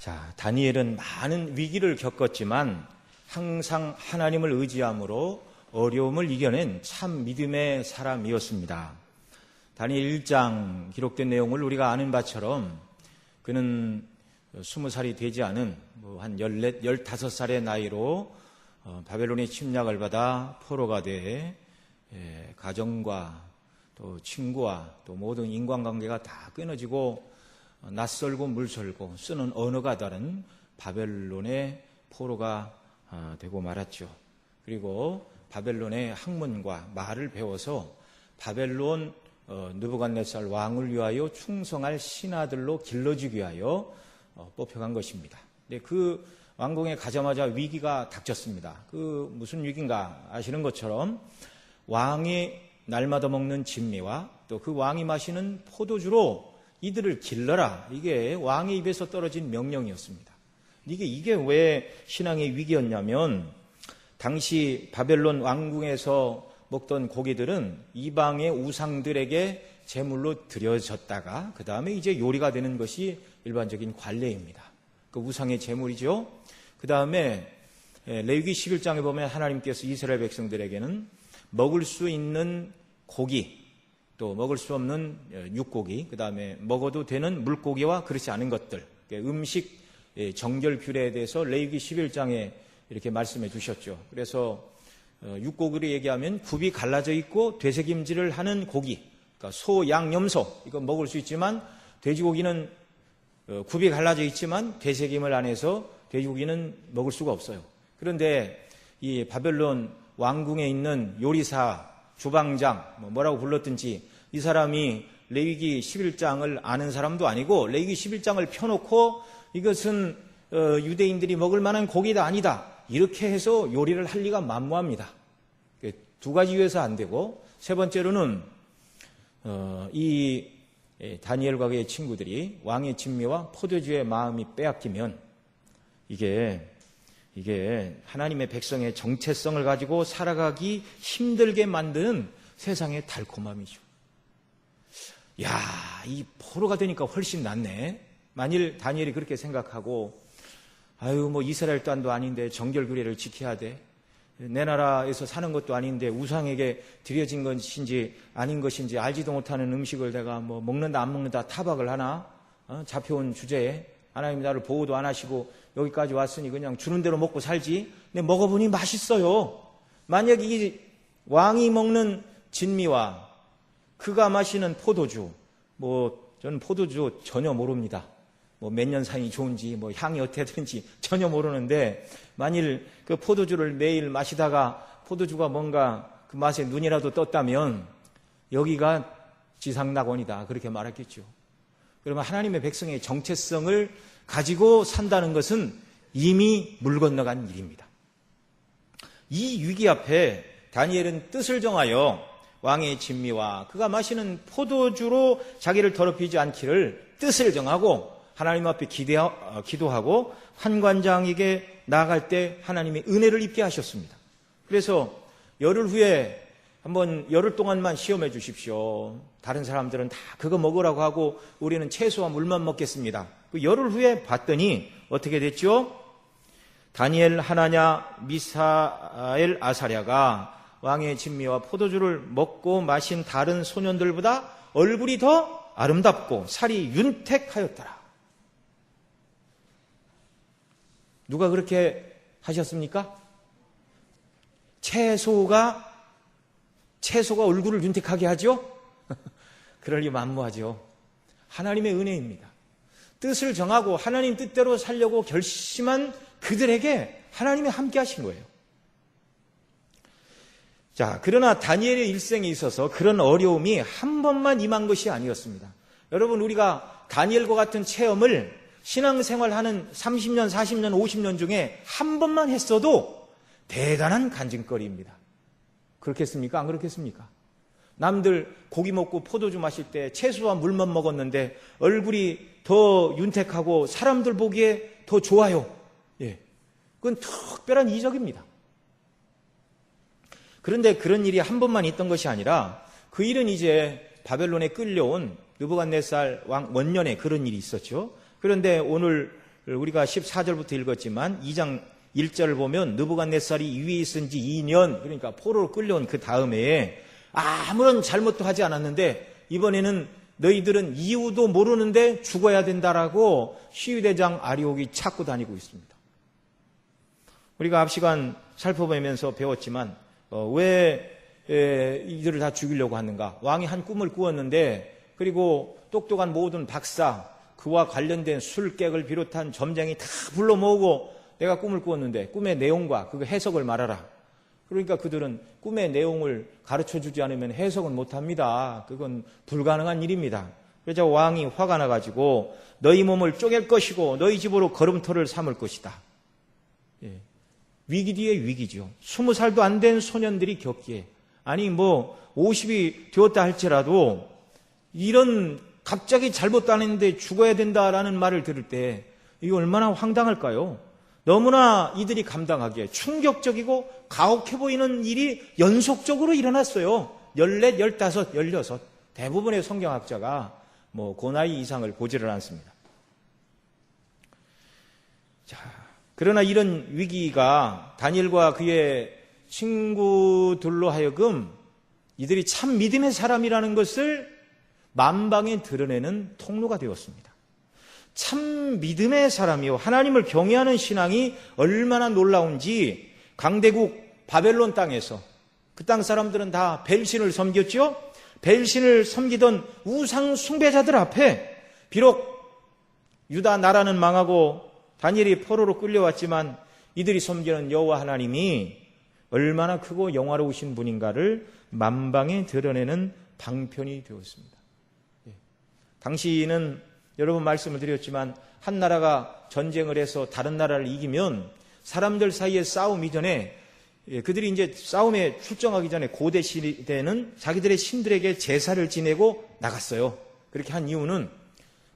자, 다니엘은 많은 위기를 겪었지만 항상 하나님을 의지함으로 어려움을 이겨낸 참 믿음의 사람이었습니다. 다니엘 1장 기록된 내용을 우리가 아는 바처럼 그는 20살이 되지 않은 한 14, 15살의 나이로 바벨론의 침략을 받아 포로가 돼 가정과 또 친구와 또 모든 인간관계가 다 끊어지고 낯설고 물설고 쓰는 언어가 다른 바벨론의 포로가 되고 말았죠. 그리고 바벨론의 학문과 말을 배워서 바벨론 느부갓네살 왕을 위하여 충성할 신하들로 길러주기 위하여 뽑혀간 것입니다. 그 왕궁에 가자마자 위기가 닥쳤습니다. 그 무슨 위기인가 아시는 것처럼 왕이 날마다 먹는 진미와 또 그 왕이 마시는 포도주로 이들을 길러라. 이게 왕의 입에서 떨어진 명령이었습니다. 이게 왜 신앙의 위기였냐면 당시 바벨론 왕궁에서 먹던 고기들은 이방의 우상들에게 제물로 드려졌다가 그 다음에 이제 요리가 되는 것이 일반적인 관례입니다. 그 우상의 제물이죠. 그 다음에 레위기 11장에 보면 하나님께서 이스라엘 백성들에게는 먹을 수 있는 고기 또 먹을 수 없는 육고기, 그 다음에 먹어도 되는 물고기와 그렇지 않은 것들, 음식 정결 규례에 대해서 레위기 11장에 이렇게 말씀해 두셨죠. 그래서 육고기로 얘기하면 굽이 갈라져 있고 되새김질을 하는 고기, 그러니까 소, 양, 염소 이건 먹을 수 있지만 돼지고기는 굽이 갈라져 있지만 되새김을 안 해서 돼지고기는 먹을 수가 없어요. 그런데 이 바벨론 왕궁에 있는 요리사, 주방장, 뭐라고 불렀든지 이 사람이 레위기 11장을 아는 사람도 아니고 레위기 11장을 펴놓고 이것은 유대인들이 먹을 만한 고기다 아니다 이렇게 해서 요리를 할 리가 만무합니다. 두 가지 이유에서 안 되고 세 번째로는 이 다니엘과 그의 친구들이 왕의 진미와 포도주의 마음이 빼앗기면 이게 하나님의 백성의 정체성을 가지고 살아가기 힘들게 만드는 세상의 달콤함이죠. 야, 이 포로가 되니까 훨씬 낫네. 만일 다니엘이 그렇게 생각하고 이스라엘 땅도 아닌데 정결 규례를 지켜야 돼. 내 나라에서 사는 것도 아닌데 우상에게 드려진 것인지 아닌 것인지 알지도 못하는 음식을 내가 먹는다 안 먹는다 타박을 하나? 잡혀온 주제에 하나님이 나를 보호도 안 하시고 여기까지 왔으니 그냥 주는 대로 먹고 살지. 근데 먹어보니 맛있어요. 만약 이 왕이 먹는 진미와 그가 마시는 포도주, 저는 포도주 전혀 모릅니다. 몇 년 사이 좋은지, 향이 어떻게 되는지 전혀 모르는데 만일 그 포도주를 매일 마시다가 포도주가 뭔가 그 맛에 눈이라도 떴다면 여기가 지상낙원이다. 그렇게 말했겠죠. 그러면 하나님의 백성의 정체성을 가지고 산다는 것은 이미 물 건너간 일입니다. 이 위기 앞에 다니엘은 뜻을 정하여 왕의 진미와 그가 마시는 포도주로 자기를 더럽히지 않기를 뜻을 정하고 하나님 앞에 기도하고 환관장에게 나아갈 때 하나님의 은혜를 입게 하셨습니다. 그래서 열흘 후에 한번 열흘 동안만 시험해 주십시오. 다른 사람들은 다 그거 먹으라고 하고 우리는 채소와 물만 먹겠습니다. 그 열흘 후에 봤더니 어떻게 됐죠? 다니엘, 하나냐, 미사엘, 아사랴가 왕의 진미와 포도주를 먹고 마신 다른 소년들보다 얼굴이 더 아름답고 살이 윤택하였더라. 누가 그렇게 하셨습니까? 채소가 얼굴을 윤택하게 하죠? 그럴 리 만무하죠. 하나님의 은혜입니다. 뜻을 정하고 하나님 뜻대로 살려고 결심한 그들에게 하나님이 함께 하신 거예요. 자, 그러나 다니엘의 일생에 있어서 그런 어려움이 한 번만 임한 것이 아니었습니다. 여러분, 우리가 다니엘과 같은 체험을 신앙생활하는 30년, 40년, 50년 중에 한 번만 했어도 대단한 간증거리입니다. 그렇겠습니까? 안 그렇겠습니까? 남들 고기 먹고 포도주 마실 때 채소와 물만 먹었는데 얼굴이 더 윤택하고 사람들 보기에 더 좋아요. 그건 특별한 이적입니다. 그런데 그런 일이 한 번만 있던 것이 아니라 그 일은 이제 바벨론에 끌려온 느부갓네살 왕 원년에 그런 일이 있었죠. 그런데 오늘 우리가 14절부터 읽었지만 2장 1절을 보면 느부갓네살이 위에 있은 지 2년, 그러니까 포로로 끌려온 그 다음에 아무런 잘못도 하지 않았는데 이번에는 너희들은 이유도 모르는데 죽어야 된다라고 시위대장 아리옥이 찾고 다니고 있습니다. 우리가 앞 시간 살펴보면서 배웠지만 왜 이들을 다 죽이려고 하는가? 왕이 한 꿈을 꾸었는데 그리고 똑똑한 모든 박사, 그와 관련된 술객을 비롯한 점쟁이 다 불러 모으고 내가 꿈을 꾸었는데 꿈의 내용과 그 해석을 말하라. 그러니까 그들은 꿈의 내용을 가르쳐주지 않으면 해석은 못합니다. 그건 불가능한 일입니다. 그래서 왕이 화가 나가지고 너희 몸을 쪼갤 것이고 너희 집으로 걸음터를 삼을 것이다. 위기 뒤에 위기죠. 20살도 안 된 소년들이 겪기에, 아니 50이 되었다 할지라도 이런 갑자기 잘못도 안 했는데 죽어야 된다라는 말을 들을 때 이게 얼마나 황당할까요? 너무나 이들이 감당하기에 충격적이고 가혹해 보이는 일이 연속적으로 일어났어요. 14, 15, 16. 대부분의 성경학자가 그 나이 이상을 보지를 않습니다. 자, 그러나 이런 위기가 다니엘과 그의 친구들로 하여금 이들이 참 믿음의 사람이라는 것을 만방에 드러내는 통로가 되었습니다. 참 믿음의 사람이요, 하나님을 경외하는 신앙이 얼마나 놀라운지 강대국 바벨론 땅에서 그 땅 사람들은 다 벨신을 섬겼죠. 벨신을 섬기던 우상 숭배자들 앞에 비록 유다 나라는 망하고 다니엘이 포로로 끌려왔지만 이들이 섬기는 여호와 하나님이 얼마나 크고 영화로우신 분인가를 만방에 드러내는 방편이 되었습니다. 당시는 여러분 말씀을 드렸지만 한 나라가 전쟁을 해서 다른 나라를 이기면 사람들 사이에 싸움 이전에 그들이 이제 싸움에 출정하기 전에 고대 시대는 자기들의 신들에게 제사를 지내고 나갔어요. 그렇게 한 이유는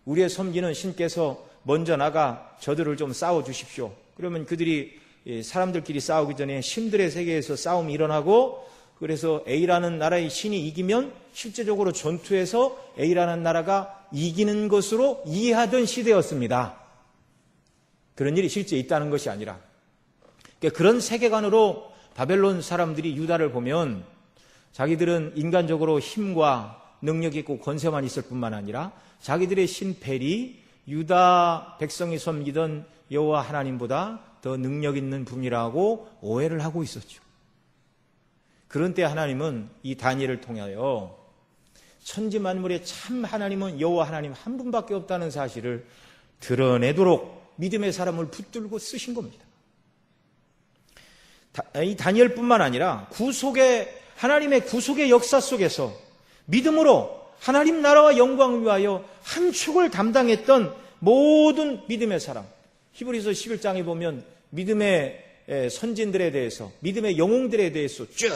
우리의 섬기는 신께서 먼저 나가 저들을 좀 싸워 주십시오. 그러면 그들이 사람들끼리 싸우기 전에 신들의 세계에서 싸움이 일어나고, 그래서 A라는 나라의 신이 이기면 실제적으로 전투에서 A라는 나라가 이기는 것으로 이해하던 시대였습니다. 그런 일이 실제 있다는 것이 아니라, 그러니까 그런 세계관으로 바벨론 사람들이 유다를 보면 자기들은 인간적으로 힘과 능력이 있고 권세만 있을 뿐만 아니라 자기들의 신 벨이 유다 백성이 섬기던 여호와 하나님보다 더 능력 있는 분이라고 오해를 하고 있었죠. 그런 때 하나님은 이 다니엘을 통하여 천지 만물의 참 하나님은 여호와 하나님 한 분밖에 없다는 사실을 드러내도록 믿음의 사람을 붙들고 쓰신 겁니다. 이 다니엘뿐만 아니라 하나님의 구속의 역사 속에서 믿음으로 하나님 나라와 영광을 위하여 한 축을 담당했던 모든 믿음의 사람, 히브리서 11장에 보면 믿음의 선진들에 대해서, 믿음의 영웅들에 대해서 쭉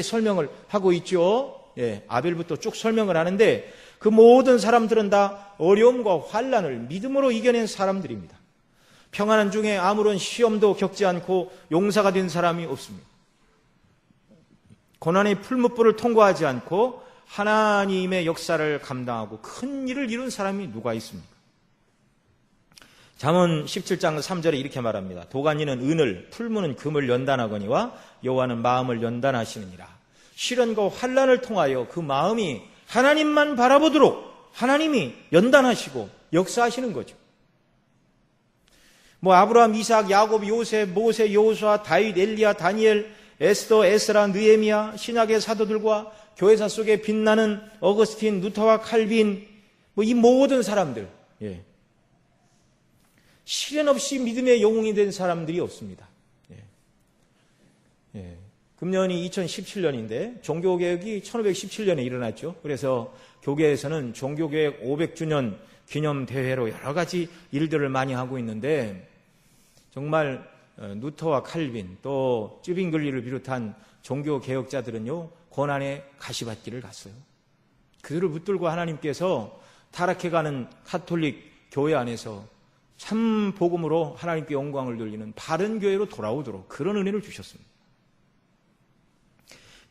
설명을 하고 있죠. 아벨부터 쭉 설명을 하는데 그 모든 사람들은 다 어려움과 환난을 믿음으로 이겨낸 사람들입니다. 평안한 중에 아무런 시험도 겪지 않고 용사가 된 사람이 없습니다. 고난의 풀무불을 통과하지 않고 하나님의 역사를 감당하고 큰 일을 이룬 사람이 누가 있습니까? 잠언 17장 3절에 이렇게 말합니다. 도가니는 은을, 풀무는 금을 연단하거니와 여호와는 마음을 연단하시느니라. 시련과 환난을 통하여 그 마음이 하나님만 바라보도록 하나님이 연단하시고 역사하시는 거죠. 아브라함, 이삭, 야곱, 요셉, 모세, 여호수아, 다윗, 엘리야, 다니엘, 에스더, 에스라, 느헤미야, 신약의 사도들과 교회사 속에 빛나는 어거스틴, 루터와 칼빈, 이 모든 사람들, 시련 없이 믿음의 영웅이 된 사람들이 없습니다. 금년이 2017년인데 종교개혁이 1517년에 일어났죠. 그래서 교계에서는 종교개혁 500주년 기념대회로 여러 가지 일들을 많이 하고 있는데, 정말 루터와 칼빈 또 쯔빙글리를 비롯한 종교개혁자들은요, 고난의 가시밭길을 갔어요. 그들을 붙들고 하나님께서 타락해가는 가톨릭 교회 안에서 참 복음으로 하나님께 영광을 돌리는 바른 교회로 돌아오도록 그런 은혜를 주셨습니다.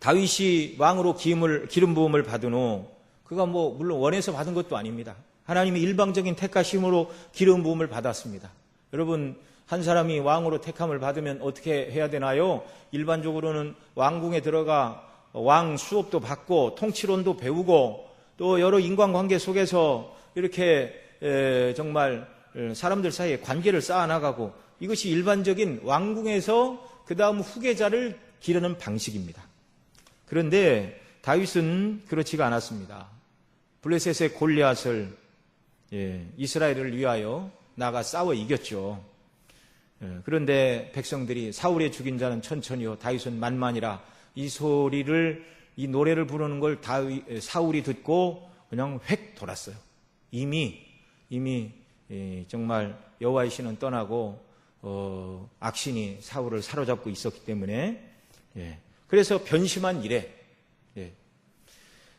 다윗이 왕으로 기름 부음을 받은 후, 그가 물론 원해서 받은 것도 아닙니다. 하나님의 일방적인 택하심으로 기름 부음을 받았습니다. 여러분, 한 사람이 왕으로 택함을 받으면 어떻게 해야 되나요? 일반적으로는 왕궁에 들어가 왕 수업도 받고 통치론도 배우고 또 여러 인간관계 속에서 이렇게 정말 사람들 사이에 관계를 쌓아나가고, 이것이 일반적인 왕궁에서 그 다음 후계자를 기르는 방식입니다. 그런데 다윗은 그렇지가 않았습니다. 블레셋의 골리앗을 이스라엘을 위하여 나가 싸워 이겼죠. 그런데 백성들이 사울의 죽인 자는 천천히요 다윗은 만만이라, 이 소리를, 이 노래를 부르는 걸 사울이 듣고 그냥 획 돌았어요. 이미 정말 여호와의 신은 떠나고 악신이 사울을 사로잡고 있었기 때문에, 그래서 변심한 이래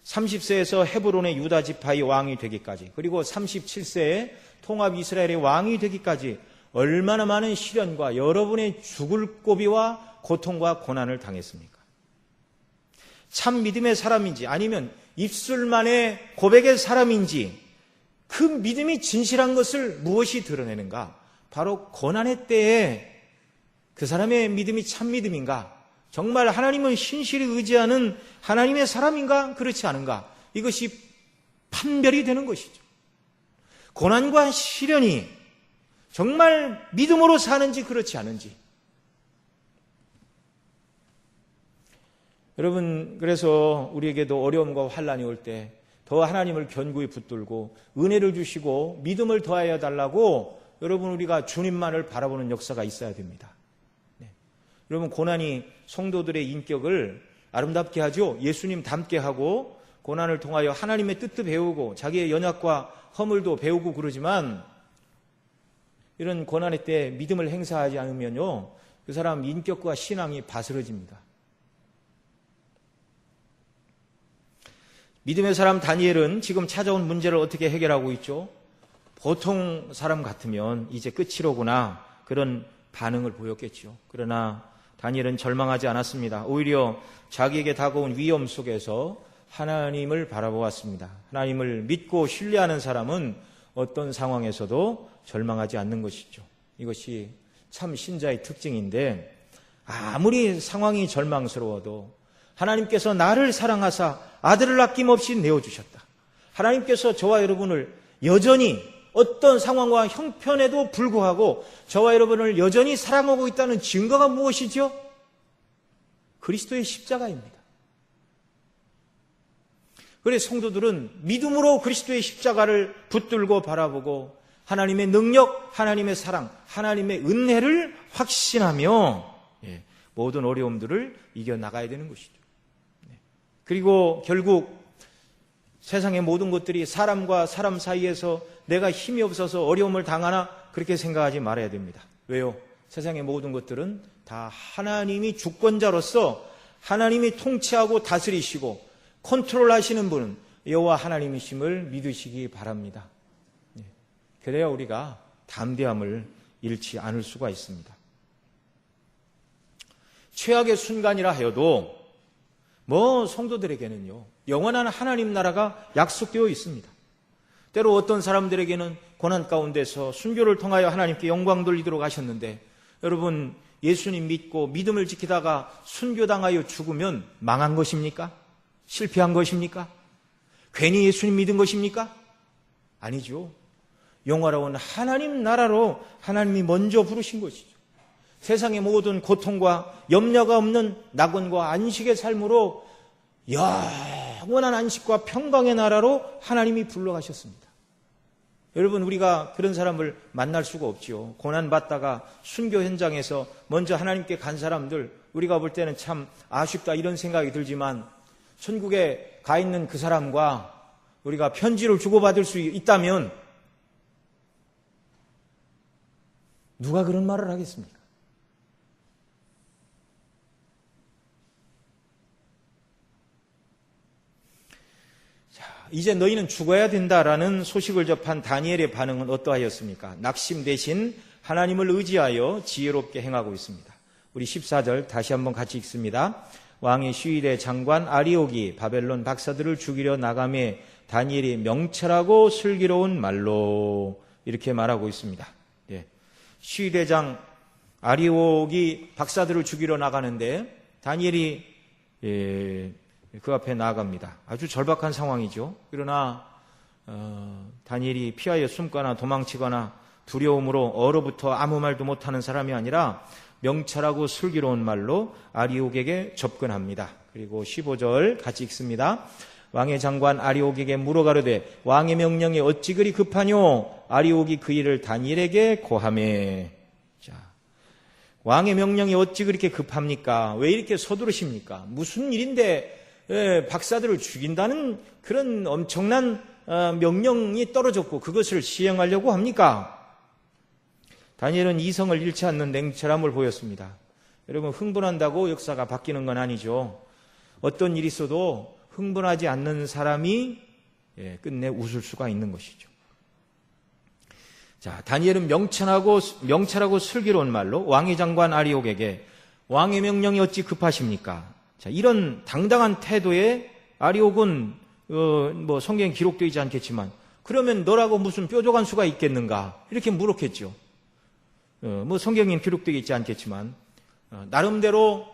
30세에서 헤브론의 유다 지파의 왕이 되기까지, 그리고 37세에 통합 이스라엘의 왕이 되기까지 얼마나 많은 시련과 여러분의 죽을 고비와 고통과 고난을 당했습니까? 참 믿음의 사람인지 아니면 입술만의 고백의 사람인지, 그 믿음이 진실한 것을 무엇이 드러내는가? 바로 고난의 때에 그 사람의 믿음이 참 믿음인가? 정말 하나님을 신실히 의지하는 하나님의 사람인가? 그렇지 않은가? 이것이 판별이 되는 것이죠. 고난과 시련이 정말 믿음으로 사는지 그렇지 않은지. 여러분, 그래서 우리에게도 어려움과 환난이 올 때 더 하나님을 견고히 붙들고 은혜를 주시고 믿음을 더하여 달라고 여러분, 우리가 주님만을 바라보는 역사가 있어야 됩니다. 여러분, 고난이 성도들의 인격을 아름답게 하죠. 예수님 닮게 하고 고난을 통하여 하나님의 뜻도 배우고 자기의 연약과 허물도 배우고 그러지만, 이런 고난의 때 믿음을 행사하지 않으면요, 그 사람 인격과 신앙이 바스러집니다. 믿음의 사람 다니엘은 지금 찾아온 문제를 어떻게 해결하고 있죠? 보통 사람 같으면 이제 끝이로구나, 그런 반응을 보였겠죠. 그러나 다니엘은 절망하지 않았습니다. 오히려 자기에게 다가온 위험 속에서 하나님을 바라보았습니다. 하나님을 믿고 신뢰하는 사람은 어떤 상황에서도 절망하지 않는 것이죠. 이것이 참 신자의 특징인데, 아무리 상황이 절망스러워도 하나님께서 나를 사랑하사 아들을 아낌없이 내어주셨다. 하나님께서 저와 여러분을 여전히 어떤 상황과 형편에도 불구하고 저와 여러분을 여전히 사랑하고 있다는 증거가 무엇이죠? 그리스도의 십자가입니다. 그래서 성도들은 믿음으로 그리스도의 십자가를 붙들고 바라보고 하나님의 능력, 하나님의 사랑, 하나님의 은혜를 확신하며 모든 어려움들을 이겨나가야 되는 것이죠. 그리고 결국 세상의 모든 것들이 사람과 사람 사이에서 내가 힘이 없어서 어려움을 당하나, 그렇게 생각하지 말아야 됩니다. 왜요? 세상의 모든 것들은 다 하나님이 주권자로서 하나님이 통치하고 다스리시고 컨트롤하시는 분은 여호와 하나님이심을 믿으시기 바랍니다. 그래야 우리가 담대함을 잃지 않을 수가 있습니다. 최악의 순간이라 하여도 성도들에게는요, 영원한 하나님 나라가 약속되어 있습니다. 때로 어떤 사람들에게는 고난 가운데서 순교를 통하여 하나님께 영광 돌리도록 하셨는데, 여러분, 예수님 믿고 믿음을 지키다가 순교당하여 죽으면 망한 것입니까? 실패한 것입니까? 괜히 예수님 믿은 것입니까? 아니죠. 영원한 하나님 나라로 하나님이 먼저 부르신 것이죠. 세상의 모든 고통과 염려가 없는 낙원과 안식의 삶으로 영원한 안식과 평강의 나라로 하나님이 불러가셨습니다. 여러분, 우리가 그런 사람을 만날 수가 없지요. 고난받다가 순교 현장에서 먼저 하나님께 간 사람들, 우리가 볼 때는 참 아쉽다 이런 생각이 들지만, 천국에 가 있는 그 사람과 우리가 편지를 주고받을 수 있다면 누가 그런 말을 하겠습니까? 이제 너희는 죽어야 된다라는 소식을 접한 다니엘의 반응은 어떠하였습니까? 낙심 대신 하나님을 의지하여 지혜롭게 행하고 있습니다. 우리 14절 다시 한번 같이 읽습니다. 왕의 시위대 장관 아리옥이 바벨론 박사들을 죽이려 나가매 다니엘이 명철하고 슬기로운 말로, 이렇게 말하고 있습니다. 시대장 아리옥이 박사들을 죽이러 나가는데 다니엘이 그 앞에 나아갑니다. 아주 절박한 상황이죠. 그러나 다니엘이 피하여 숨거나 도망치거나 두려움으로 얼어붙어 아무 말도 못하는 사람이 아니라 명철하고 슬기로운 말로 아리옥에게 접근합니다. 그리고 15절 같이 읽습니다. 왕의 장관 아리옥에게 물어가로되 왕의 명령이 어찌 그리 급하뇨? 아리옥이 그 일을 다니엘에게 고하매. 자, 왕의 명령이 어찌 그렇게 급합니까? 왜 이렇게 서두르십니까? 무슨 일인데 박사들을 죽인다는 그런 엄청난 명령이 떨어졌고 그것을 시행하려고 합니까? 다니엘은 이성을 잃지 않는 냉철함을 보였습니다. 여러분, 흥분한다고 역사가 바뀌는 건 아니죠. 어떤 일이 있어도 흥분하지 않는 사람이 끝내 웃을 수가 있는 것이죠. 자, 다니엘은 명철하고 슬기로운 말로 왕의 장관 아리옥에게 왕의 명령이 어찌 급하십니까? 자, 이런 당당한 태도에 아리옥은 성경에 기록되어 있지 않겠지만 그러면 너라고 무슨 뾰족한 수가 있겠는가? 이렇게 물었겠죠. 성경에 기록되어 있지 않겠지만 나름대로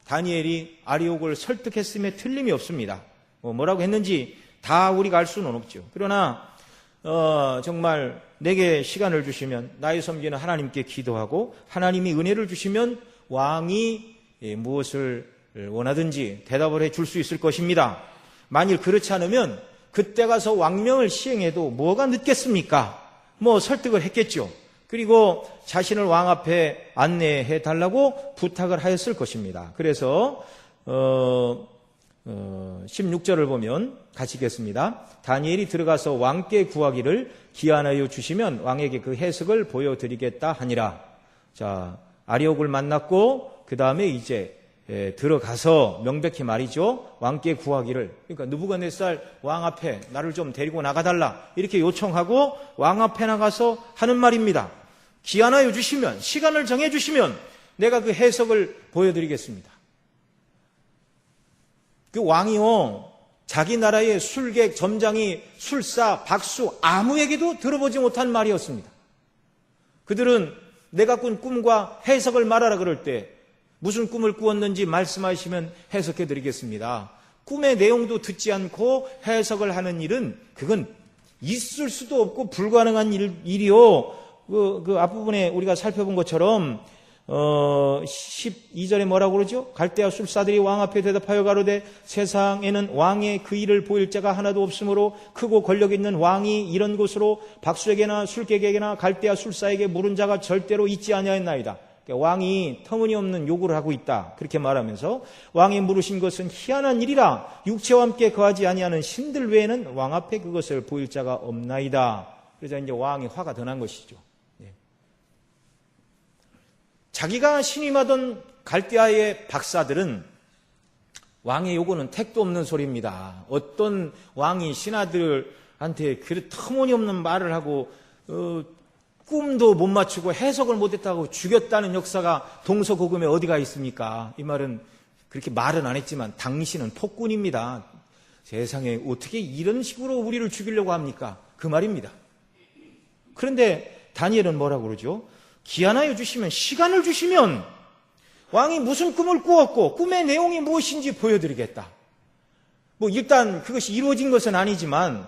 다니엘이 아리옥을 설득했음에 틀림이 없습니다. 뭐라고 했는지 다 우리가 알 수는 없죠. 그러나 정말 내게 시간을 주시면 나의 섬기는 하나님께 기도하고 하나님이 은혜를 주시면 왕이 무엇을 원하든지 대답을 해줄 수 있을 것입니다. 만일 그렇지 않으면 그때 가서 왕명을 시행해도 뭐가 늦겠습니까? 설득을 했겠죠. 그리고 자신을 왕 앞에 안내해 달라고 부탁을 하였을 것입니다. 그래서 16절을 보면 같이 읽겠습니다. 다니엘이 들어가서 왕께 구하기를 기한하여 주시면 왕에게 그 해석을 보여드리겠다 하니라. 자, 아리옥을 만났고 그 다음에 이제 들어가서 명백히 말이죠. 왕께 구하기를, 그러니까 느부갓네살 왕 앞에 나를 좀 데리고 나가달라 이렇게 요청하고 왕 앞에 나가서 하는 말입니다. 기한하여 주시면, 시간을 정해 주시면 내가 그 해석을 보여드리겠습니다. 그 왕이요, 자기 나라의 술객, 점장이, 술사, 박수 아무에게도 들어보지 못한 말이었습니다. 그들은 내가 꾼 꿈과 해석을 말하라 그럴 때 무슨 꿈을 꾸었는지 말씀하시면 해석해 드리겠습니다. 꿈의 내용도 듣지 않고 해석을 하는 일은 그건 있을 수도 없고 불가능한 일이요. 그 앞부분에 우리가 살펴본 것처럼 12절에 뭐라고 그러죠? 갈대아 술사들이 왕 앞에 대답하여 가로되 세상에는 왕의 그 일을 보일 자가 하나도 없으므로 크고 권력 있는 왕이 이런 곳으로 박수에게나 술객에게나 갈대아 술사에게 물은 자가 절대로 있지 아니하였나이다. 그러니까 왕이 터무니없는 요구를 하고 있다. 그렇게 말하면서 왕이 물으신 것은 희한한 일이라 육체와 함께 거하지 아니하는 신들 외에는 왕 앞에 그것을 보일 자가 없나이다. 그래서 이제 왕이 화가 더 난 것이죠. 자기가 신임하던 갈대아의 박사들은 왕의 요구는 택도 없는 소리입니다. 어떤 왕이 신하들한테 그 터무니없는 말을 하고 꿈도 못 맞추고 해석을 못했다고 죽였다는 역사가 동서고금에 어디가 있습니까? 이 말은 그렇게 말은 안 했지만 당신은 폭군입니다. 세상에 어떻게 이런 식으로 우리를 죽이려고 합니까? 그 말입니다. 그런데 다니엘은 뭐라고 그러죠? 기한하여 주시면, 시간을 주시면 왕이 무슨 꿈을 꾸었고 꿈의 내용이 무엇인지 보여드리겠다. 일단 그것이 이루어진 것은 아니지만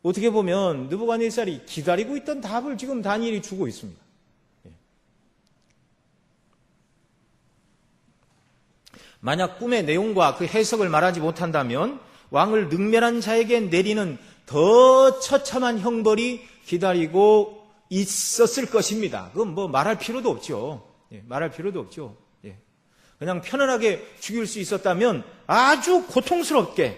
어떻게 보면 느부갓네살이 기다리고 있던 답을 지금 다니엘이 주고 있습니다. 만약 꿈의 내용과 그 해석을 말하지 못한다면 왕을 능멸한 자에게 내리는 더 처참한 형벌이 기다리고 있었을 것입니다. 그건 말할 필요도 없죠. 말할 필요도 없죠. 그냥 편안하게 죽일 수 있었다면 아주 고통스럽게.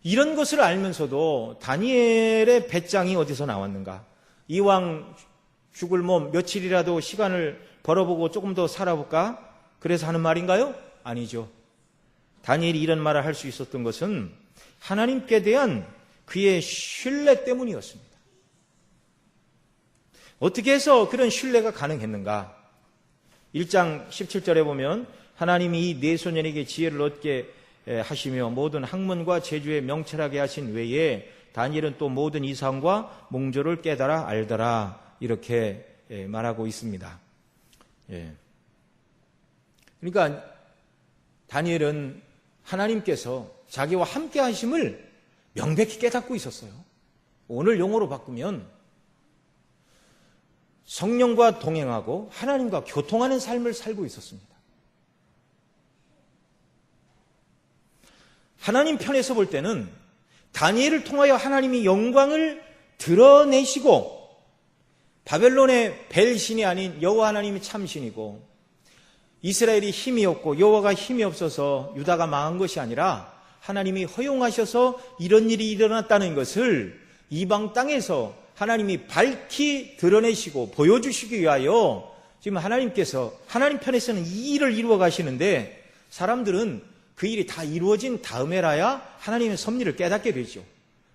이런 것을 알면서도 다니엘의 배짱이 어디서 나왔는가? 이왕 죽을 몸 며칠이라도 시간을 벌어보고 조금 더 살아볼까? 그래서 하는 말인가요? 아니죠. 다니엘이 이런 말을 할 수 있었던 것은 하나님께 대한 그의 신뢰 때문이었습니다. 어떻게 해서 그런 신뢰가 가능했는가? 1장 17절에 보면 하나님이 이 네 소년에게 지혜를 얻게 하시며 모든 학문과 재주에 명철하게 하신 외에 다니엘은 또 모든 이상과 몽조를 깨달아 알더라 이렇게 말하고 있습니다. 그러니까 다니엘은 하나님께서 자기와 함께 하심을 명백히 깨닫고 있었어요. 오늘 용어로 바꾸면 성령과 동행하고 하나님과 교통하는 삶을 살고 있었습니다. 하나님 편에서 볼 때는 다니엘을 통하여 하나님이 영광을 드러내시고 바벨론의 벨신이 아닌 여호와 하나님이 참신이고 이스라엘이 힘이 없고 여호와가 힘이 없어서 유다가 망한 것이 아니라 하나님이 허용하셔서 이런 일이 일어났다는 것을 이방 땅에서 하나님이 밝히 드러내시고 보여주시기 위하여 지금 하나님께서 하나님 편에서는 이 일을 이루어 가시는데 사람들은 그 일이 다 이루어진 다음에라야 하나님의 섭리를 깨닫게 되죠.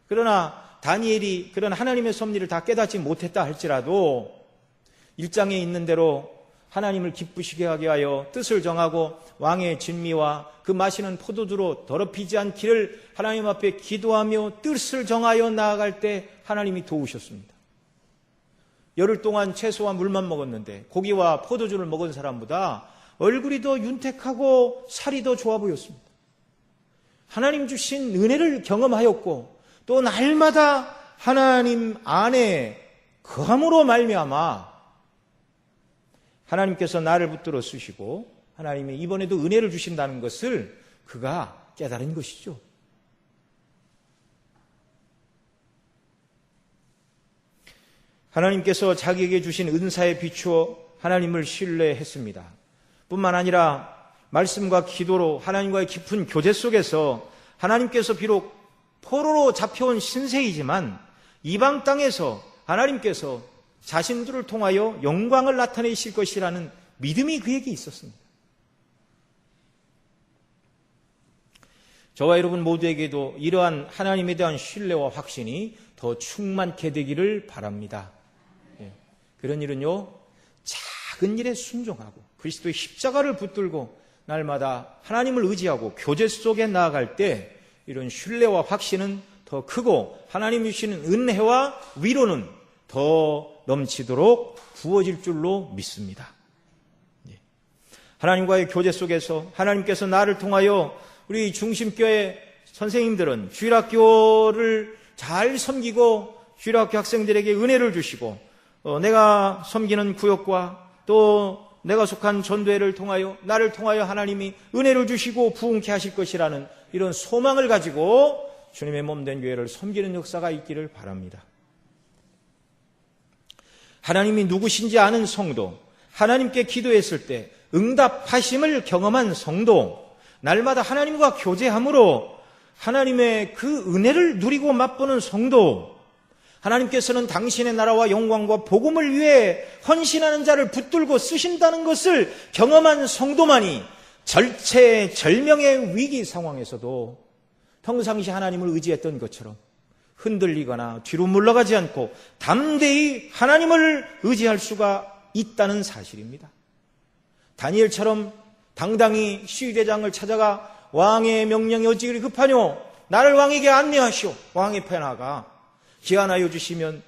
그러나 다니엘이 그런 하나님의 섭리를 다 깨닫지 못했다 할지라도 1장에 있는 대로 하나님을 기쁘시게 하게 하여 뜻을 정하고 왕의 진미와 그 마시는 포도주로 더럽히지 않기를 하나님 앞에 기도하며 뜻을 정하여 나아갈 때 하나님이 도우셨습니다. 열흘 동안 채소와 물만 먹었는데 고기와 포도주를 먹은 사람보다 얼굴이 더 윤택하고 살이 더 좋아 보였습니다. 하나님 주신 은혜를 경험하였고 또 날마다 하나님 안에 거함으로 말미암아 하나님께서 나를 붙들어 쓰시고 하나님이 이번에도 은혜를 주신다는 것을 그가 깨달은 것이죠. 하나님께서 자기에게 주신 은사에 비추어 하나님을 신뢰했습니다. 뿐만 아니라 말씀과 기도로 하나님과의 깊은 교제 속에서 하나님께서 비록 포로로 잡혀온 신세이지만 이방 땅에서 하나님께서 자신들을 통하여 영광을 나타내실 것이라는 믿음이 그에게 있었습니다. 저와 여러분 모두에게도 이러한 하나님에 대한 신뢰와 확신이 더 충만케 되기를 바랍니다. 그런 일은요, 작은 일에 순종하고 그리스도의 십자가를 붙들고 날마다 하나님을 의지하고 교제 속에 나아갈 때 이런 신뢰와 확신은 더 크고 하나님이 주시는 은혜와 위로는 더 넘치도록 부어질 줄로 믿습니다. 하나님과의 교제 속에서 하나님께서 나를 통하여 우리 중심교회 선생님들은 주일학교를 잘 섬기고 주일학교 학생들에게 은혜를 주시고 내가 섬기는 구역과 또 내가 속한 전도회를 통하여 나를 통하여 하나님이 은혜를 주시고 부흥케 하실 것이라는 이런 소망을 가지고 주님의 몸된 교회를 섬기는 역사가 있기를 바랍니다. 하나님이 누구신지 아는 성도, 하나님께 기도했을 때 응답하심을 경험한 성도, 날마다 하나님과 교제함으로 하나님의 그 은혜를 누리고 맛보는 성도, 하나님께서는 당신의 나라와 영광과 복음을 위해 헌신하는 자를 붙들고 쓰신다는 것을 경험한 성도만이 절체절명의 위기 상황에서도 평상시 하나님을 의지했던 것처럼 흔들리거나 뒤로 물러가지 않고 담대히 하나님을 의지할 수가 있다는 사실입니다. 다니엘처럼 당당히 시위대장을 찾아가 왕의 명령이 어찌 그리 급하뇨? 나를 왕에게 안내하시오. 왕의 편하가 기한하여 주시면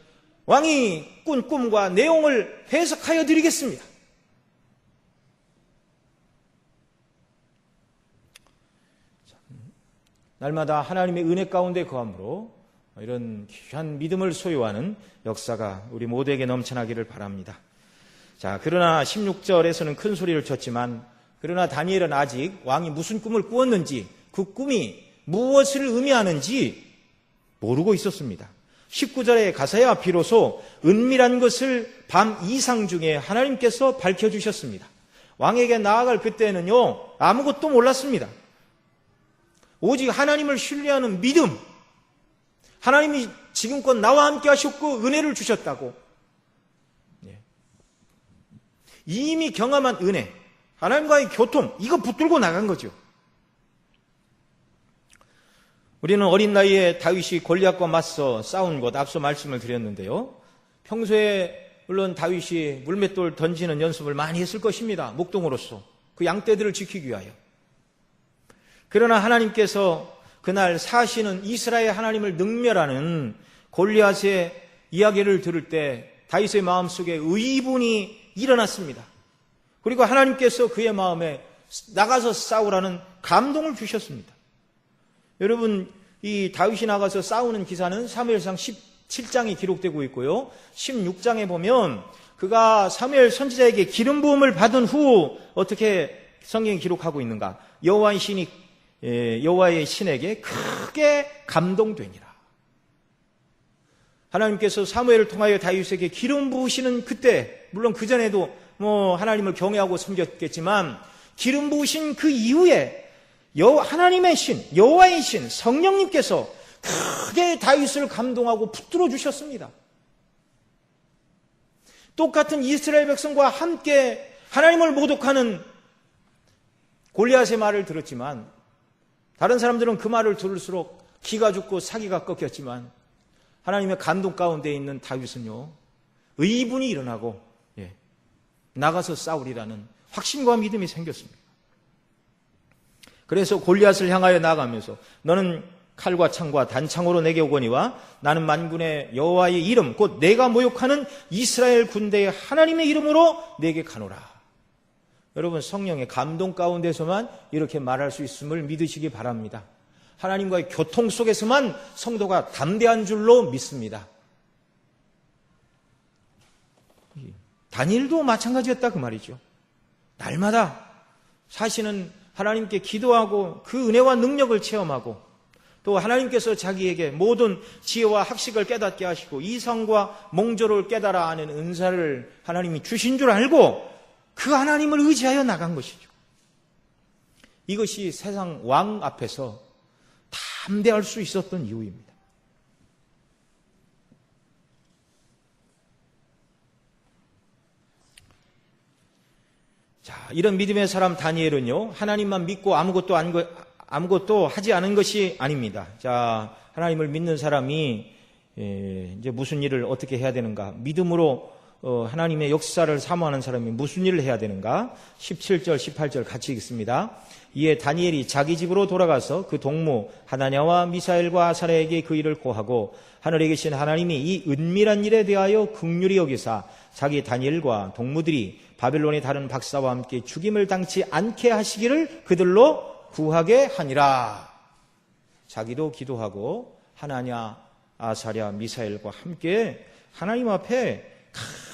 왕이 꾼 꿈과 내용을 해석하여 드리겠습니다. 날마다 하나님의 은혜 가운데 거함으로 이런 귀한 믿음을 소유하는 역사가 우리 모두에게 넘쳐나기를 바랍니다. 자, 그러나 16절에서는 큰 소리를 쳤지만 그러나 다니엘은 아직 왕이 무슨 꿈을 꾸었는지 그 꿈이 무엇을 의미하는지 모르고 있었습니다. 19절에 가서야 비로소 은밀한 것을 밤 이상 중에 하나님께서 밝혀주셨습니다. 왕에게 나아갈 그때는요 아무것도 몰랐습니다. 오직 하나님을 신뢰하는 믿음, 하나님이 지금껏 나와 함께 하셨고 은혜를 주셨다고 이미 경험한 은혜, 하나님과의 교통, 이거 붙들고 나간 거죠. 우리는 어린 나이에 다윗이 골리앗과 맞서 싸운 것 앞서 말씀을 드렸는데요. 평소에 물론 다윗이 물맷돌 던지는 연습을 많이 했을 것입니다. 목동으로서 그 양떼들을 지키기 위하여. 그러나 하나님께서 그날 사시는 이스라엘 하나님을 능멸하는 골리앗의 이야기를 들을 때 다윗의 마음속에 의분이 일어났습니다. 그리고 하나님께서 그의 마음에 나가서 싸우라는 감동을 주셨습니다. 여러분, 이 다윗이 나가서 싸우는 기사는 사무엘상 17장이 기록되고 있고요. 16장에 보면 그가 사무엘 선지자에게 기름 부음을 받은 후 어떻게 성경이 기록하고 있는가? 여호와의 신에게 크게 감동되니라. 하나님께서 사무엘을 통하여 다윗에게 기름 부으시는 그때, 물론 그 전에도 하나님을 경외하고 섬겼겠지만 기름 부으신 그 이후에 하나님의 신, 여호와의 신, 성령님께서 크게 다윗을 감동하고 붙들어 주셨습니다. 똑같은 이스라엘 백성과 함께 하나님을 모독하는 골리앗의 말을 들었지만 다른 사람들은 그 말을 들을수록 기가 죽고 사기가 꺾였지만 하나님의 감동 가운데 있는 다윗은요, 의분이 일어나고 나가서 싸우리라는 확신과 믿음이 생겼습니다. 그래서 골리앗을 향하여 나아가면서 너는 칼과 창과 단창으로 내게 오거니와 나는 만군의 여호와의 이름 곧 내가 모욕하는 이스라엘 군대의 하나님의 이름으로 내게 가노라. 여러분, 성령의 감동 가운데서만 이렇게 말할 수 있음을 믿으시기 바랍니다. 하나님과의 교통 속에서만 성도가 담대한 줄로 믿습니다. 다니엘도 마찬가지였다 그 말이죠. 날마다 사실은 하나님께 기도하고 그 은혜와 능력을 체험하고 또 하나님께서 자기에게 모든 지혜와 학식을 깨닫게 하시고 이성과 몽조를 깨달아 아는 은사를 하나님이 주신 줄 알고 그 하나님을 의지하여 나간 것이죠. 이것이 세상 왕 앞에서 담대할 수 있었던 이유입니다. 자, 이런 믿음의 사람 다니엘은요, 하나님만 믿고 아무것도 하지 않은 것이 아닙니다. 자, 하나님을 믿는 사람이 이제 무슨 일을 어떻게 해야 되는가? 믿음으로 하나님의 역사를 사모하는 사람이 무슨 일을 해야 되는가? 17절, 18절 같이 읽습니다. 이에 다니엘이 자기 집으로 돌아가서 그 동무 하나냐와 미사엘과 아사랴에게 그 일을 고하고 하늘에 계신 하나님이 이 은밀한 일에 대하여 긍휼히 여기사 자기 다니엘과 동무들이 바벨론의 다른 박사와 함께 죽임을 당치 않게 하시기를 그들로 구하게 하니라. 자기도 기도하고 하나냐, 아사랴, 미사엘과 함께 하나님 앞에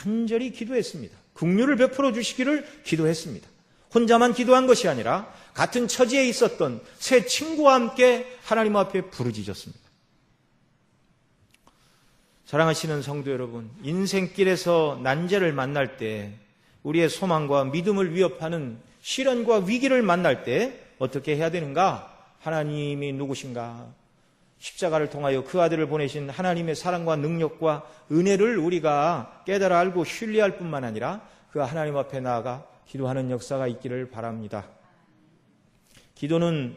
간절히 기도했습니다. 긍휼을 베풀어 주시기를 기도했습니다. 혼자만 기도한 것이 아니라 같은 처지에 있었던 세 친구와 함께 하나님 앞에 부르짖었습니다. 사랑하시는 성도 여러분, 인생길에서 난제를 만날 때 우리의 소망과 믿음을 위협하는 시련과 위기를 만날 때 어떻게 해야 되는가? 하나님이 누구신가? 십자가를 통하여 그 아들을 보내신 하나님의 사랑과 능력과 은혜를 우리가 깨달아 알고 신뢰할 뿐만 아니라 그 하나님 앞에 나아가 기도하는 역사가 있기를 바랍니다. 기도는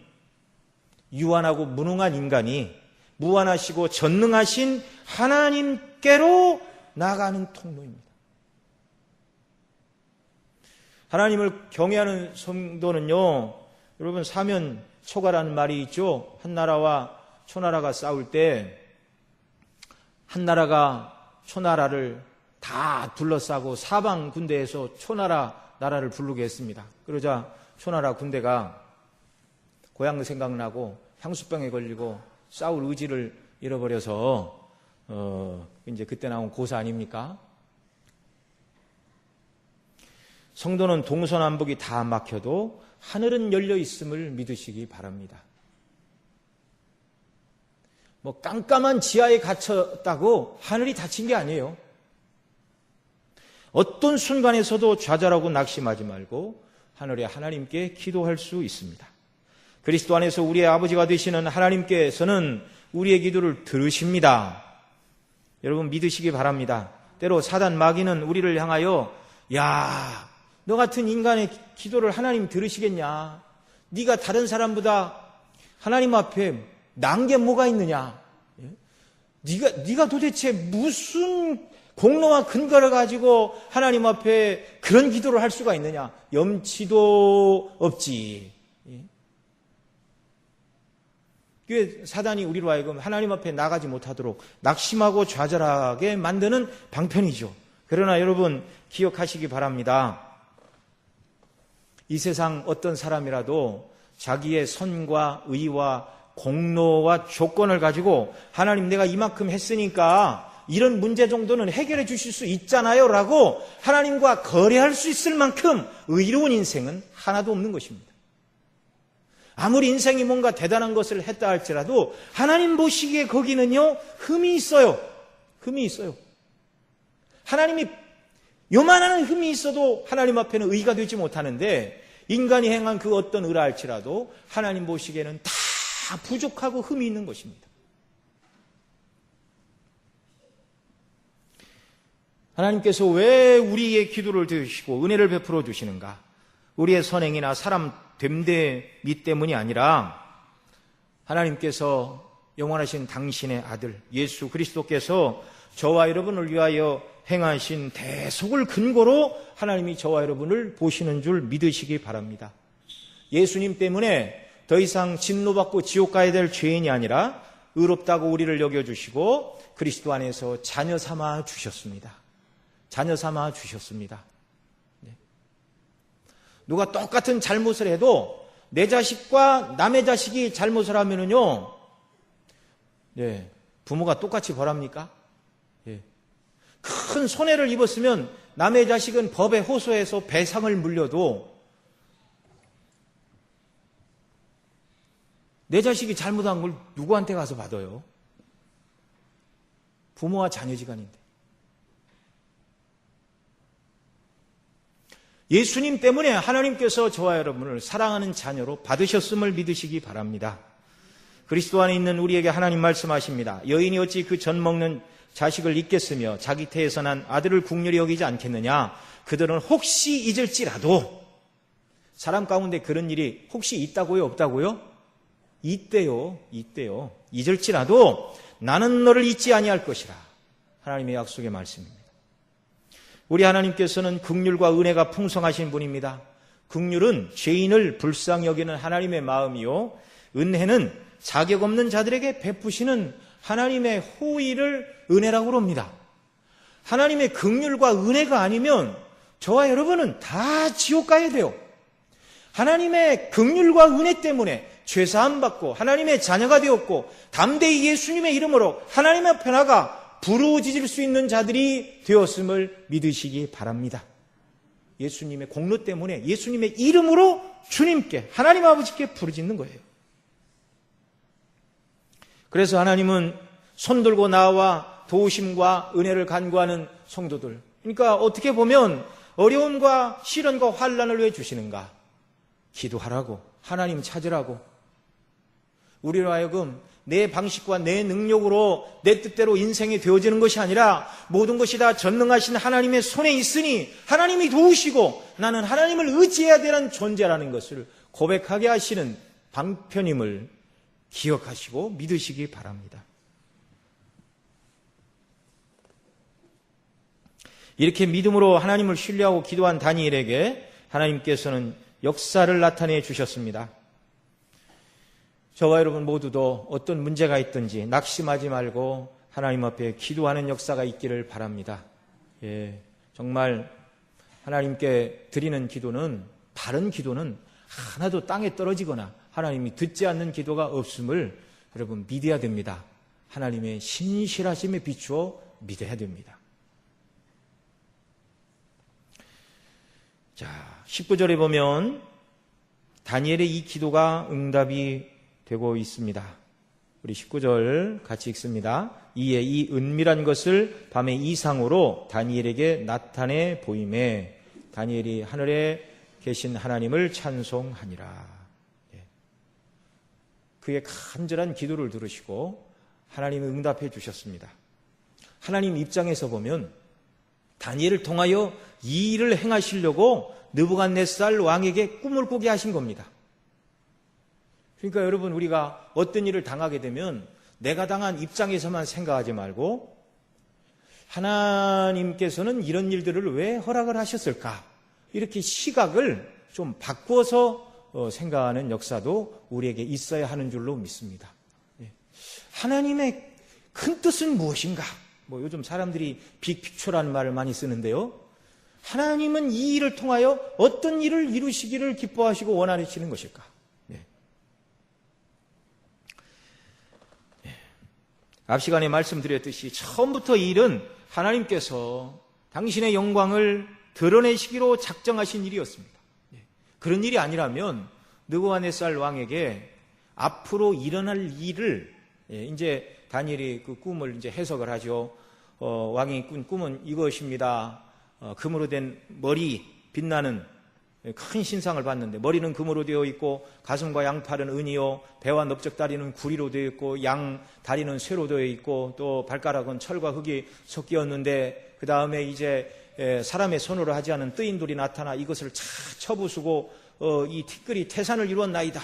유한하고 무능한 인간이 무한하시고 전능하신 하나님께로 나아가는 통로입니다. 하나님을 경외하는 성도는요, 여러분, 사면 초가라는 말이 있죠. 한 나라와 초나라가 싸울 때 한 나라가 초나라를 다 둘러싸고 사방 군대에서 초나라 나라를 부르게 했습니다. 그러자 초나라 군대가 고향 생각나고 향수병에 걸리고 싸울 의지를 잃어버려서 이제 그때 나온 고사 아닙니까? 성도는 동서남북이 다 막혀도 하늘은 열려 있음을 믿으시기 바랍니다. 깜깜한 지하에 갇혔다고 하늘이 닫힌 게 아니에요. 어떤 순간에서도 좌절하고 낙심하지 말고 하늘의 하나님께 기도할 수 있습니다. 그리스도 안에서 우리의 아버지가 되시는 하나님께서는 우리의 기도를 들으십니다. 여러분, 믿으시기 바랍니다. 때로 사단 마귀는 우리를 향하여 야, 너 같은 인간의 기도를 하나님 들으시겠냐? 네가 다른 사람보다 하나님 앞에 난 게 뭐가 있느냐? 네가 도대체 무슨 공로와 근거를 가지고 하나님 앞에 그런 기도를 할 수가 있느냐? 염치도 없지. 그게 사단이 우리로 하여금 하나님 앞에 나가지 못하도록 낙심하고 좌절하게 만드는 방편이죠. 그러나 여러분 기억하시기 바랍니다. 이 세상 어떤 사람이라도 자기의 선과 의와 공로와 조건을 가지고 하나님 내가 이만큼 했으니까 이런 문제 정도는 해결해 주실 수 있잖아요 라고 하나님과 거래할 수 있을 만큼 의로운 인생은 하나도 없는 것입니다. 아무리 인생이 뭔가 대단한 것을 했다 할지라도 하나님 보시기에 거기는요 흠이 있어요. 흠이 있어요. 하나님이 요만한 흠이 있어도 하나님 앞에는 의가 되지 못하는데 인간이 행한 그 어떤 의라 할지라도 하나님 보시기에는 다 부족하고 흠이 있는 것입니다. 하나님께서 왜 우리의 기도를 들으시고 은혜를 베풀어 주시는가? 우리의 선행이나 사람 됨됨이 때문이 아니라 하나님께서 영원하신 당신의 아들 예수 그리스도께서 저와 여러분을 위하여 행하신 대속을 근거로 하나님이 저와 여러분을 보시는 줄 믿으시기 바랍니다. 예수님 때문에 더 이상 진노받고 지옥 가야 될 죄인이 아니라 의롭다고 우리를 여겨주시고 그리스도 안에서 자녀 삼아 주셨습니다. 자녀 삼아 주셨습니다. 누가 똑같은 잘못을 해도 내 자식과 남의 자식이 잘못을 하면은요, 부모가 똑같이 벌합니까? 큰 손해를 입었으면 남의 자식은 법에 호소해서 배상을 물려도 내 자식이 잘못한 걸 누구한테 가서 받아요? 부모와 자녀지간인데. 예수님 때문에 하나님께서 저와 여러분을 사랑하는 자녀로 받으셨음을 믿으시기 바랍니다. 그리스도 안에 있는 우리에게 하나님 말씀하십니다. 여인이 어찌 그 젖 먹는 자식을 잊겠으며 자기 태에서 난 아들을 국률이 여기지 않겠느냐. 그들은 혹시 잊을지라도, 사람 가운데 그런 일이 혹시 있다고요? 없다고요? 있대요. 잊을지라도 나는 너를 잊지 아니할 것이라. 하나님의 약속의 말씀입니다. 우리 하나님께서는 긍휼과 은혜가 풍성하신 분입니다. 긍휼은 죄인을 불쌍히 여기는 하나님의 마음이요, 은혜는 자격 없는 자들에게 베푸시는 하나님의 호의를 은혜라고 합니다. 하나님의 긍휼과 은혜가 아니면 저와 여러분은 다 지옥 가야 돼요. 하나님의 긍휼과 은혜 때문에 죄사함 받고 하나님의 자녀가 되었고 담대히 예수님의 이름으로 하나님 앞에 나가 부르짖을 수 있는 자들이 되었음을 믿으시기 바랍니다. 예수님의 공로 때문에 예수님의 이름으로 주님께, 하나님 아버지께 부르짖는 거예요. 그래서 하나님은 손들고 나와 도우심과 은혜를 간구하는 성도들, 그러니까 어떻게 보면 어려움과 시련과 환난을 왜 주시는가? 기도하라고, 하나님 찾으라고. 우리로 하여금 내 방식과 내 능력으로 내 뜻대로 인생이 되어지는 것이 아니라 모든 것이 다 전능하신 하나님의 손에 있으니 하나님이 도우시고 나는 하나님을 의지해야 되는 존재라는 것을 고백하게 하시는 방편임을 기억하시고 믿으시기 바랍니다. 이렇게 믿음으로 하나님을 신뢰하고 기도한 다니엘에게 하나님께서는 역사를 나타내 주셨습니다. 저와 여러분 모두도 어떤 문제가 있든지 낙심하지 말고 하나님 앞에 기도하는 역사가 있기를 바랍니다. 정말 하나님께 드리는 기도는, 바른 기도는 하나도 땅에 떨어지거나 하나님이 듣지 않는 기도가 없음을 여러분 믿어야 됩니다. 하나님의 신실하심에 비추어 믿어야 됩니다. 자, 19절에 보면 다니엘의 이 기도가 응답이 되고 있습니다. 우리 19절 같이 읽습니다. 이에 이 은밀한 것을 밤의 이상으로 다니엘에게 나타내 보이매 다니엘이 하늘에 계신 하나님을 찬송하니라. 그의 간절한 기도를 들으시고 하나님이 응답해 주셨습니다. 하나님 입장에서 보면 다니엘을 통하여 이 일을 행하시려고 느부갓네살 왕에게 꿈을 꾸게 하신 겁니다. 그러니까 여러분, 우리가 어떤 일을 당하게 되면 내가 당한 입장에서만 생각하지 말고 하나님께서는 이런 일들을 왜 허락을 하셨을까? 이렇게 시각을 좀 바꾸어서 생각하는 역사도 우리에게 있어야 하는 줄로 믿습니다. 하나님의 큰 뜻은 무엇인가? 요즘 사람들이 빅픽처라는 말을 많이 쓰는데요. 하나님은 이 일을 통하여 어떤 일을 이루시기를 기뻐하시고 원하시는 것일까? 앞 시간에 말씀드렸듯이 처음부터 이 일은 하나님께서 당신의 영광을 드러내시기로 작정하신 일이었습니다. 그런 일이 아니라면 느부갓네살 왕에게 앞으로 일어날 일을 이제 다니엘이 그 꿈을 이제 해석을 하죠. 왕이 꾼 꿈은 이것입니다. 금으로 된 머리 빛나는 큰 신상을 봤는데 머리는 금으로 되어 있고 가슴과 양팔은 은이요 배와 넓적다리는 구리로 되어 있고 양 다리는 쇠로 되어 있고 또 발가락은 철과 흙이 섞였는데 그 다음에 이제 사람의 손으로 하지 않은 뜨인 돌이 나타나 이것을 착 쳐부수고 이 티끌이 태산을 이루었나이다.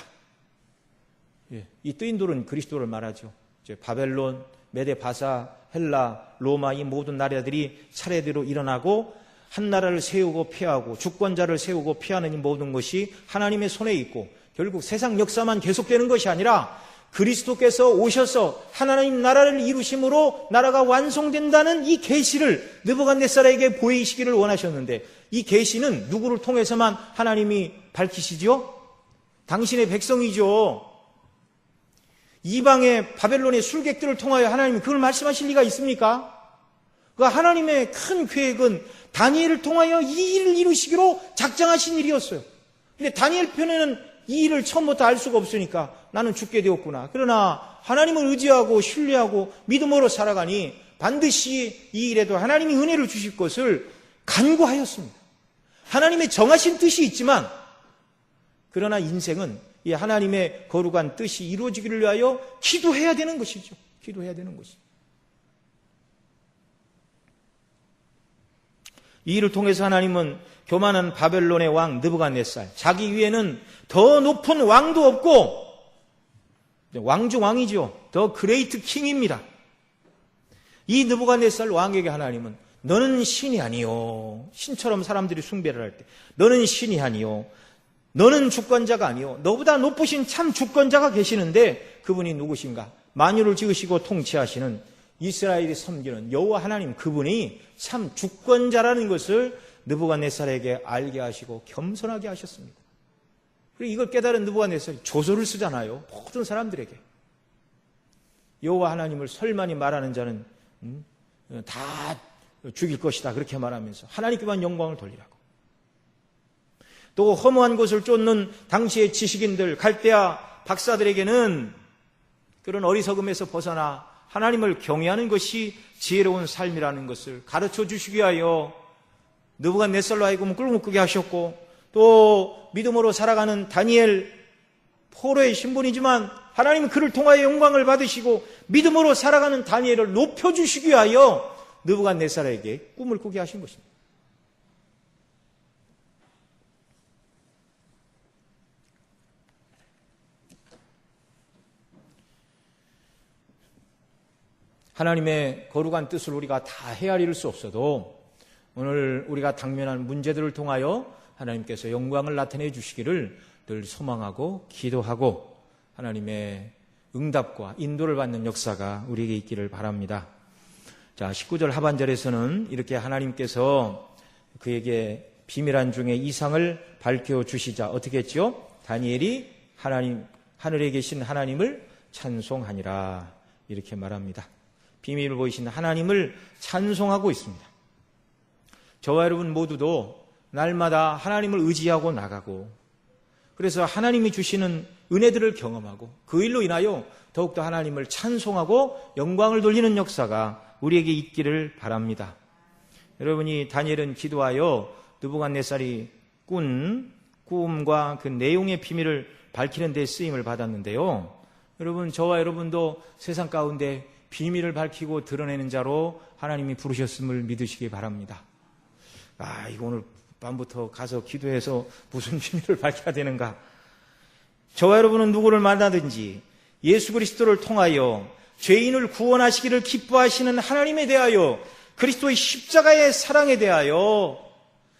이 뜨인 돌은 그리스도를 말하죠. 이제 바벨론, 메데, 바사, 헬라, 로마 이 모든 나라들이 차례대로 일어나고 한 나라를 세우고 피하고 주권자를 세우고 피하는 이 모든 것이 하나님의 손에 있고 결국 세상 역사만 계속되는 것이 아니라 그리스도께서 오셔서 하나님 나라를 이루심으로 나라가 완성된다는 이 계시를 느부갓네살에게 보이시기를 원하셨는데 이 계시는 누구를 통해서만 하나님이 밝히시죠? 당신의 백성이죠. 이방의 바벨론의 술객들을 통하여 하나님이 그걸 말씀하실 리가 있습니까? 그 하나님의 큰 계획은 다니엘을 통하여 이 일을 이루시기로 작정하신 일이었어요. 근데 다니엘 편에는 이 일을 처음부터 알 수가 없으니까 나는 죽게 되었구나. 그러나 하나님을 의지하고 신뢰하고 믿음으로 살아가니 반드시 이 일에도 하나님이 은혜를 주실 것을 간구하였습니다. 하나님의 정하신 뜻이 있지만 그러나 인생은 이 하나님의 거룩한 뜻이 이루어지기를 위하여 기도해야 되는 것이죠. 기도해야 되는 것이죠. 이 일을 통해서 하나님은 교만한 바벨론의 왕 느부갓네살, 자기 위에는 더 높은 왕도 없고 왕 중 왕이죠. 더 그레이트 킹입니다. 이 느부갓네살 왕에게 하나님은 너는 신이 아니요. 신처럼 사람들이 숭배를 할 때 너는 신이 아니요. 너는 주권자가 아니요. 너보다 높으신 참 주권자가 계시는데 그분이 누구신가? 만유를 지으시고 통치하시는 이스라엘이 섬기는 여호와 하나님, 그분이 참 주권자라는 것을 느부갓네살에게 알게 하시고 겸손하게 하셨습니다. 그리고 이걸 깨달은 느부갓네살이 조서를 쓰잖아요. 모든 사람들에게. 여호와 하나님을 설만히 말하는 자는 다 죽일 것이다 그렇게 말하면서 하나님께만 영광을 돌리라고. 또 허무한 것을 쫓는 당시의 지식인들, 갈대아 박사들에게는 그런 어리석음에서 벗어나 하나님을 경외하는 것이 지혜로운 삶이라는 것을 가르쳐 주시기 위하여 느부갓네살로 하여금 꿀 묶게 하셨고, 또 믿음으로 살아가는 다니엘 포로의 신분이지만 하나님은 그를 통하여 영광을 받으시고 믿음으로 살아가는 다니엘을 높여주시기 위하여 느부갓네살에게 꿈을 꾸게 하신 것입니다. 하나님의 거룩한 뜻을 우리가 다 헤아릴 수 없어도 오늘 우리가 당면한 문제들을 통하여 하나님께서 영광을 나타내 주시기를 늘 소망하고 기도하고 하나님의 응답과 인도를 받는 역사가 우리에게 있기를 바랍니다. 자, 19절 하반절에서는 이렇게 하나님께서 그에게 비밀한 중에 이상을 밝혀주시자 어떻게 했죠? 다니엘이 하늘에 계신 하나님을 찬송하니라 이렇게 말합니다. 비밀을 보이신 하나님을 찬송하고 있습니다. 저와 여러분 모두도 날마다 하나님을 의지하고 나가고 그래서 하나님이 주시는 은혜들을 경험하고 그 일로 인하여 더욱더 하나님을 찬송하고 영광을 돌리는 역사가 우리에게 있기를 바랍니다. 여러분이 다니엘은 기도하여 느부갓네살이 꾼 꿈과 그 내용의 비밀을 밝히는 데 쓰임을 받았는데요. 여러분, 저와 여러분도 세상 가운데 비밀을 밝히고 드러내는 자로 하나님이 부르셨음을 믿으시기 바랍니다. 이거 오늘 밤부터 가서 기도해서 무슨 비밀을 밝혀야 되는가? 저와 여러분은 누구를 만나든지 예수 그리스도를 통하여 죄인을 구원하시기를 기뻐하시는 하나님에 대하여 그리스도의 십자가의 사랑에 대하여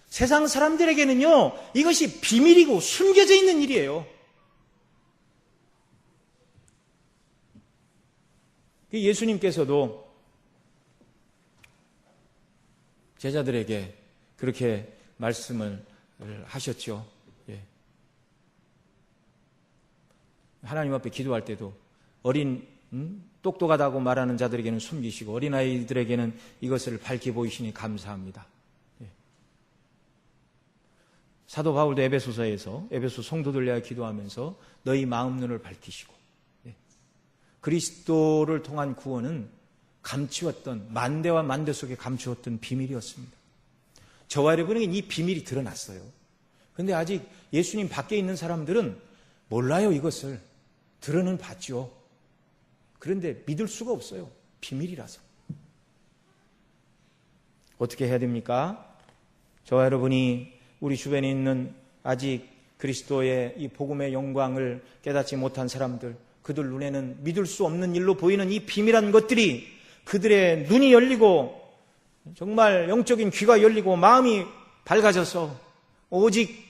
세상 사람들에게는요, 이것이 비밀이고 숨겨져 있는 일이에요. 예수님께서도 제자들에게 그렇게 말씀을 하셨죠. 예. 하나님 앞에 기도할 때도 똑똑하다고 말하는 자들에게는 숨기시고 어린아이들에게는 이것을 밝히 보이시니 감사합니다. 예. 사도 바울도 에베소서에서 에베소 성도들 위하여 기도하면서 너희 마음 눈을 밝히시고, 예. 그리스도를 통한 구원은 감추었던, 만대와 만대 속에 감추었던 비밀이었습니다. 저와 여러분에게 이 비밀이 드러났어요. 그런데 아직 예수님 밖에 있는 사람들은 몰라요. 이것을 들어는 봤죠. 그런데 믿을 수가 없어요. 비밀이라서. 어떻게 해야 됩니까? 저와 여러분이 우리 주변에 있는 아직 그리스도의 이 복음의 영광을 깨닫지 못한 사람들, 그들 눈에는 믿을 수 없는 일로 보이는 이 비밀한 것들이 그들의 눈이 열리고 정말 영적인 귀가 열리고 마음이 밝아져서 오직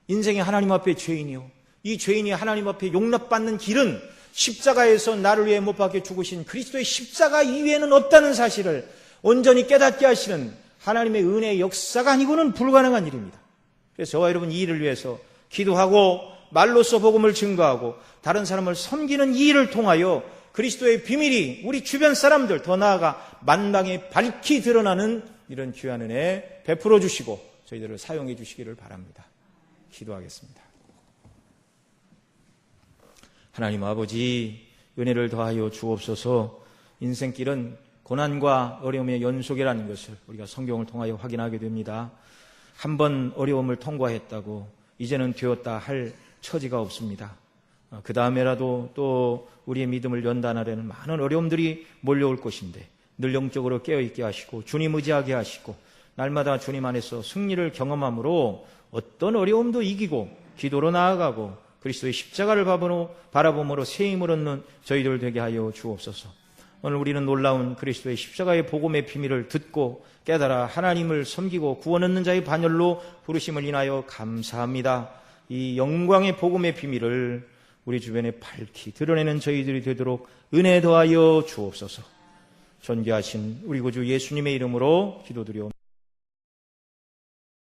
인생의 하나님 앞에 죄인이요, 이 죄인이 하나님 앞에 용납받는 길은 십자가에서 나를 위해 못 박혀 죽으신 그리스도의 십자가 이외에는 없다는 사실을 온전히 깨닫게 하시는 하나님의 은혜의 역사가 아니고는 불가능한 일입니다. 그래서 저와 여러분 이 일을 위해서 기도하고 말로써 복음을 증거하고 다른 사람을 섬기는 이 일을 통하여 그리스도의 비밀이 우리 주변 사람들, 더 나아가 만방에 밝히 드러나는 이런 귀한 은혜 베풀어 주시고 저희들을 사용해 주시기를 바랍니다. 기도하겠습니다. 하나님 아버지, 은혜를 더하여 주옵소서. 인생길은 고난과 어려움의 연속이라는 것을 우리가 성경을 통하여 확인하게 됩니다. 한 번 어려움을 통과했다고 이제는 되었다 할 처지가 없습니다. 그 다음에라도 또 우리의 믿음을 연단하려는 많은 어려움들이 몰려올 것인데 늘 영적으로 깨어있게 하시고 주님 의지하게 하시고 날마다 주님 안에서 승리를 경험함으로 어떤 어려움도 이기고 기도로 나아가고 그리스도의 십자가를 바라봄으로 새 힘을 얻는 저희들 되게 하여 주옵소서. 오늘 우리는 놀라운 그리스도의 십자가의 복음의 비밀을 듣고 깨달아 하나님을 섬기고 구원 얻는 자의 반열로 부르심을 인하여 감사합니다. 이 영광의 복음의 비밀을 우리 주변에 밝히 드러내는 저희들이 되도록 은혜 더하여 주옵소서. 존귀하신 우리 구주 예수님의 이름으로 기도드리옵나이다.